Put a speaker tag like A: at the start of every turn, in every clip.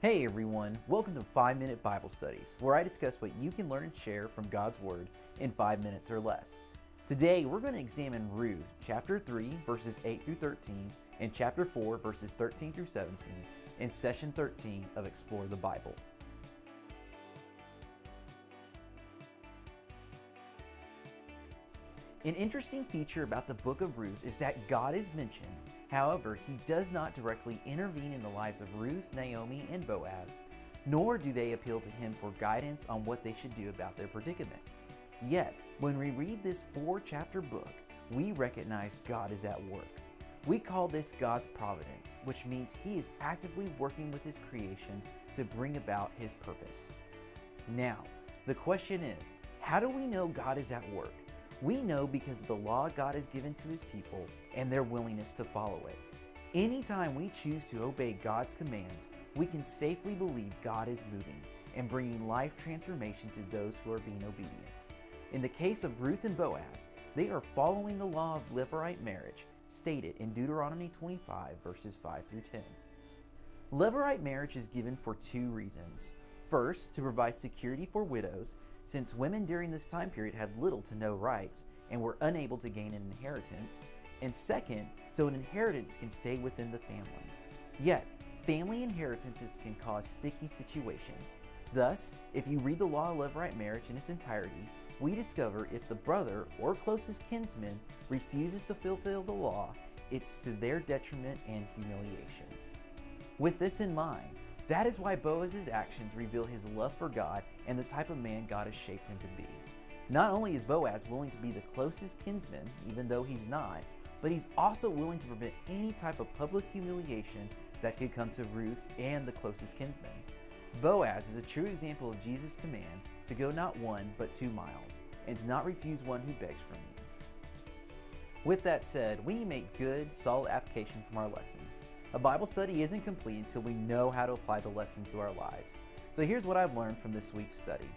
A: Hey everyone, welcome to 5-Minute Bible Studies, where I discuss what you can learn and share from God's Word in 5 minutes or less. Today we're going to examine Ruth, chapter 3, verses 8 through 13, and chapter 4, verses 13 through 17, in session 13 of Explore the Bible. An interesting feature about the book of Ruth is that God is mentioned. However, he does not directly intervene in the lives of Ruth, Naomi, and Boaz, nor do they appeal to him for guidance on what they should do about their predicament. Yet, when we read this 4-chapter book, we recognize God is at work. We call this God's providence, which means he is actively working with his creation to bring about his purpose. Now, the question is, how do we know God is at work? We know because of the law God has given to his people and their willingness to follow it. Anytime we choose to obey God's commands, we can safely believe God is moving and bringing life transformation to those who are being obedient. In the case of Ruth and Boaz, they are following the law of Levirate marriage stated in Deuteronomy 25 verses 5 through 10. Levirate marriage is given for 2 reasons. First, to provide security for widows, since women during this time period had little to no rights and were unable to gain an inheritance, and second, so an inheritance can stay within the family. Yet, family inheritances can cause sticky situations. Thus, if you read the law of Levirate marriage in its entirety, we discover if the brother or closest kinsman refuses to fulfill the law, it's to their detriment and humiliation. With this in mind, that is why Boaz's actions reveal his love for God and the type of man God has shaped him to be. Not only is Boaz willing to be the closest kinsman, even though he's not, but he's also willing to prevent any type of public humiliation that could come to Ruth and the closest kinsman. Boaz is a true example of Jesus' command to go not 1 but 2 miles, and to not refuse one who begs from you. With that said, we need to make good, solid application from our lessons. A Bible study isn't complete until we know how to apply the lesson to our lives. So here's what I've learned from this week's study.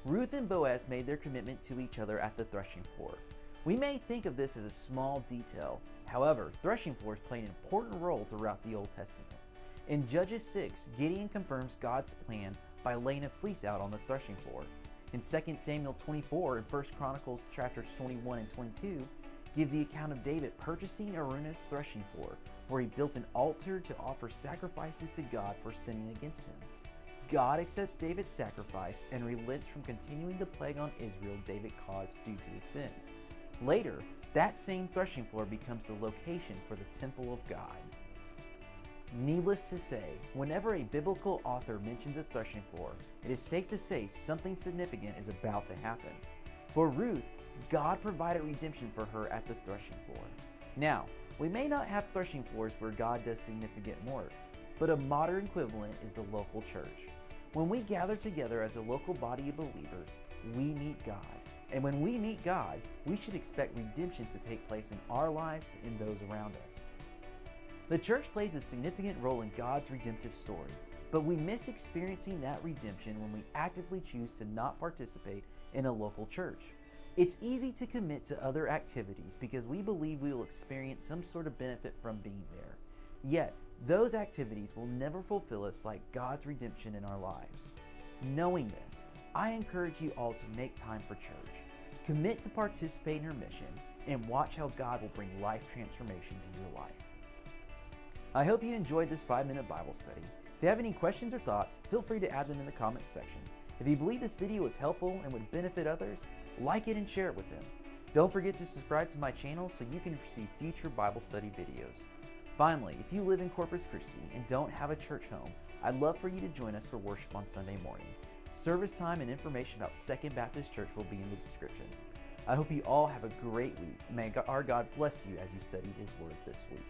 A: Ruth and Boaz made their commitment to each other at the threshing floor. We may think of this as a small detail. However, threshing floors play an important role throughout the Old Testament. In Judges 6, Gideon confirms God's plan by laying a fleece out on the threshing floor. In 2 Samuel 24 and 1 Chronicles chapters 21 and 22 give the account of David purchasing Araunah's threshing floor, where he built an altar to offer sacrifices to God for sinning against him. God accepts David's sacrifice and relents from continuing the plague on Israel David caused due to his sin. Later, that same threshing floor becomes the location for the temple of God. Needless to say, whenever a biblical author mentions a threshing floor, it is safe to say something significant is about to happen. For Ruth, God provided redemption for her at the threshing floor. Now, we may not have threshing floors where God does significant work, but a modern equivalent is the local church. When we gather together as a local body of believers, we meet God. And when we meet God, we should expect redemption to take place in our lives and those around us. The church plays a significant role in God's redemptive story, but we miss experiencing that redemption when we actively choose to not participate in a local church. It's easy to commit to other activities because we believe we will experience some sort of benefit from being there. Yet, those activities will never fulfill us like God's redemption in our lives. Knowing this, I encourage you all to make time for church. Commit to participate in your mission and watch how God will bring life transformation to your life. I hope you enjoyed this 5-minute Bible study. If you have any questions or thoughts, feel free to add them in the comments section. If you believe this video was helpful and would benefit others, like it and share it with them. Don't forget to subscribe to my channel so you can receive future Bible study videos. Finally, if you live in Corpus Christi and don't have a church home, I'd love for you to join us for worship on Sunday morning. Service time and information about Second Baptist Church will be in the description. I hope you all have a great week. May our God bless you as you study His Word this week.